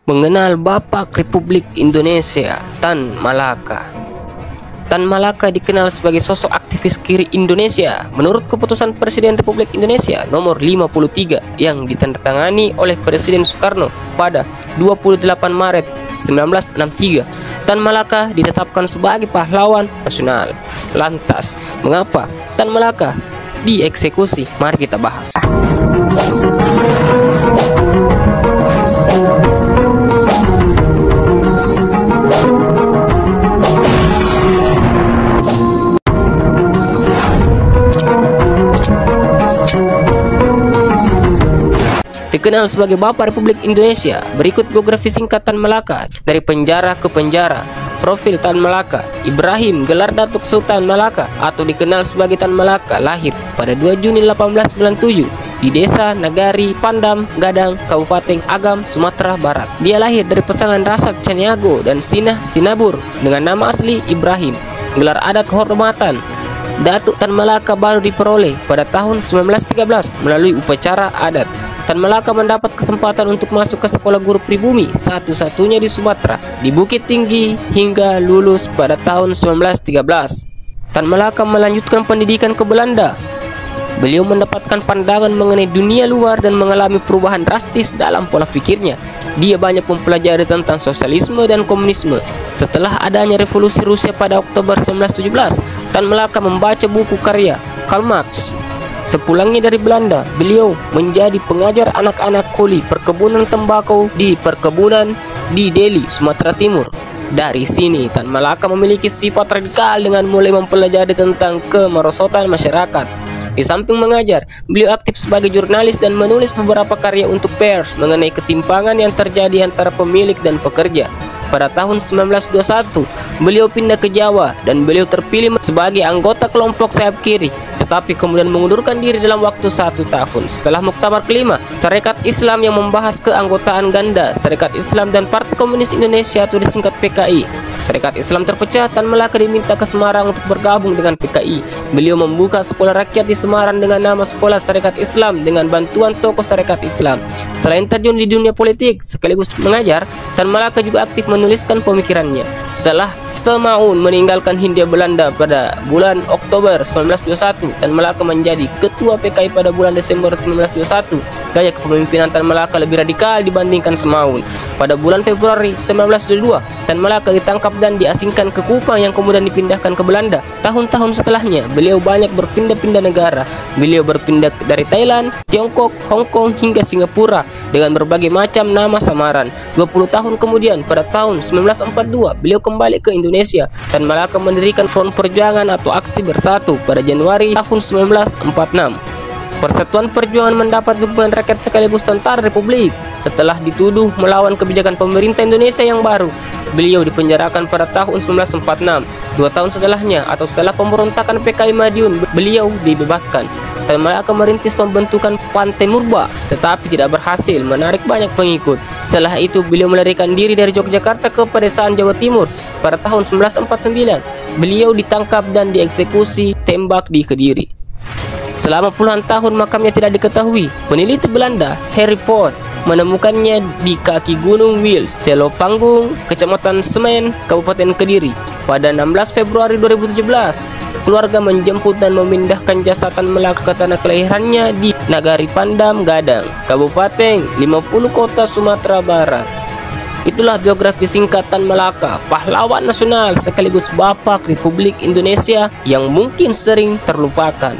Mengenal Bapak Republik Indonesia Tan Malaka. Tan Malaka dikenal sebagai sosok aktivis kiri Indonesia menurut keputusan Presiden Republik Indonesia nomor 53 yang ditandatangani oleh Presiden Soekarno pada 28 Maret 1963. Tan Malaka ditetapkan sebagai pahlawan nasional. Lantas, mengapa Tan Malaka dieksekusi? Mari kita bahas. Dikenal sebagai Bapak Republik Indonesia, berikut biografi singkat Tan Malaka dari penjara ke penjara. Profil Tan Malaka. Ibrahim, gelar Datuk Sultan Malaka atau dikenal sebagai Tan Malaka, lahir pada 2 Juni 1897 di Desa Nagari Pandam, Gadang, Kabupaten Agam, Sumatera Barat. Dia lahir dari pasangan Rasad Caniago dan Sinah Sinabur dengan nama asli Ibrahim. Gelar adat kehormatan Datuk Tan Malaka baru diperoleh pada tahun 1913 melalui upacara adat. Tan Malaka mendapat kesempatan untuk masuk ke sekolah guru pribumi satu-satunya di Sumatera di Bukit Tinggi hingga lulus pada tahun 1913. Tan Malaka melanjutkan pendidikan ke Belanda. Beliau mendapatkan pandangan mengenai dunia luar dan mengalami perubahan drastis dalam pola pikirnya. Dia banyak mempelajari tentang sosialisme dan komunisme. Setelah adanya revolusi Rusia pada Oktober 1917, Tan Malaka membaca buku karya Karl Marx. Sepulangnya dari Belanda, beliau menjadi pengajar anak-anak kuli perkebunan tembakau di perkebunan di Delhi, Sumatera Timur. Dari sini, Tan Malaka memiliki sifat radikal dengan mulai mempelajari tentang kemerosotan masyarakat. Di samping mengajar, beliau aktif sebagai jurnalis dan menulis beberapa karya untuk pers mengenai ketimpangan yang terjadi antara pemilik dan pekerja. Pada tahun 1921, beliau pindah ke Jawa dan beliau terpilih sebagai anggota kelompok sayap kiri, tetapi kemudian mengundurkan diri dalam waktu 1 tahun. Setelah Muktamar kelima, Sarekat Islam yang membahas keanggotaan ganda Sarekat Islam dan Partai Komunis Indonesia atau disingkat PKI. Sarekat Islam terpecah, Tan Malaka diminta ke Semarang untuk bergabung dengan PKI. Beliau membuka sekolah rakyat di Semarang dengan nama Sekolah Sarekat Islam dengan bantuan tokoh Sarekat Islam. Selain terjun di dunia politik sekaligus mengajar, Tan Malaka juga aktif menuliskan pemikirannya. Setelah Semaun meninggalkan Hindia Belanda pada bulan Oktober 1921, Tan Malaka menjadi ketua PKI pada bulan Desember 1921. Gaya kepemimpinan Tan Malaka lebih radikal dibandingkan Semaun. Pada bulan Februari 1922, Tan Malaka ditangkap dan diasingkan ke Kupang yang kemudian dipindahkan ke Belanda. Tahun-tahun setelahnya, beliau banyak berpindah-pindah negara. Beliau berpindah dari Thailand, Tiongkok, Hong Kong hingga Singapura dengan berbagai macam nama samaran. 20 tahun kemudian, pada tahun 1942, beliau kembali ke Indonesia. Tan Malaka mendirikan Front Perjuangan atau Aksi Bersatu pada Januari tahun 1946. Persatuan Perjuangan mendapat dukungan rakyat sekaligus tentara Republik. Setelah dituduh melawan kebijakan pemerintah Indonesia yang baru, beliau dipenjarakan pada tahun 1946. 2 tahun setelahnya atau setelah pemberontakan PKI Madiun, beliau dibebaskan. Tan Malaka merintis pembentukan Partai Murba, tetapi tidak berhasil menarik banyak pengikut. Setelah itu, beliau melarikan diri dari Yogyakarta ke pedesaan Jawa Timur. Pada tahun 1949, beliau ditangkap dan dieksekusi tembak di Kediri. Selama puluhan tahun makamnya tidak diketahui. Peneliti Belanda Harry Voss menemukannya di kaki Gunung Wils, Selopanggung, Kecamatan Semen, Kabupaten Kediri. Pada 16 Februari 2017, keluarga menjemput dan memindahkan jasad Tan Malaka ke tanah kelahirannya di Nagari Pandam, Gadang, Kabupaten 50 Kota, Sumatera Barat. Itulah biografi singkat Tan Malaka, pahlawan nasional sekaligus Bapak Republik Indonesia yang mungkin sering terlupakan.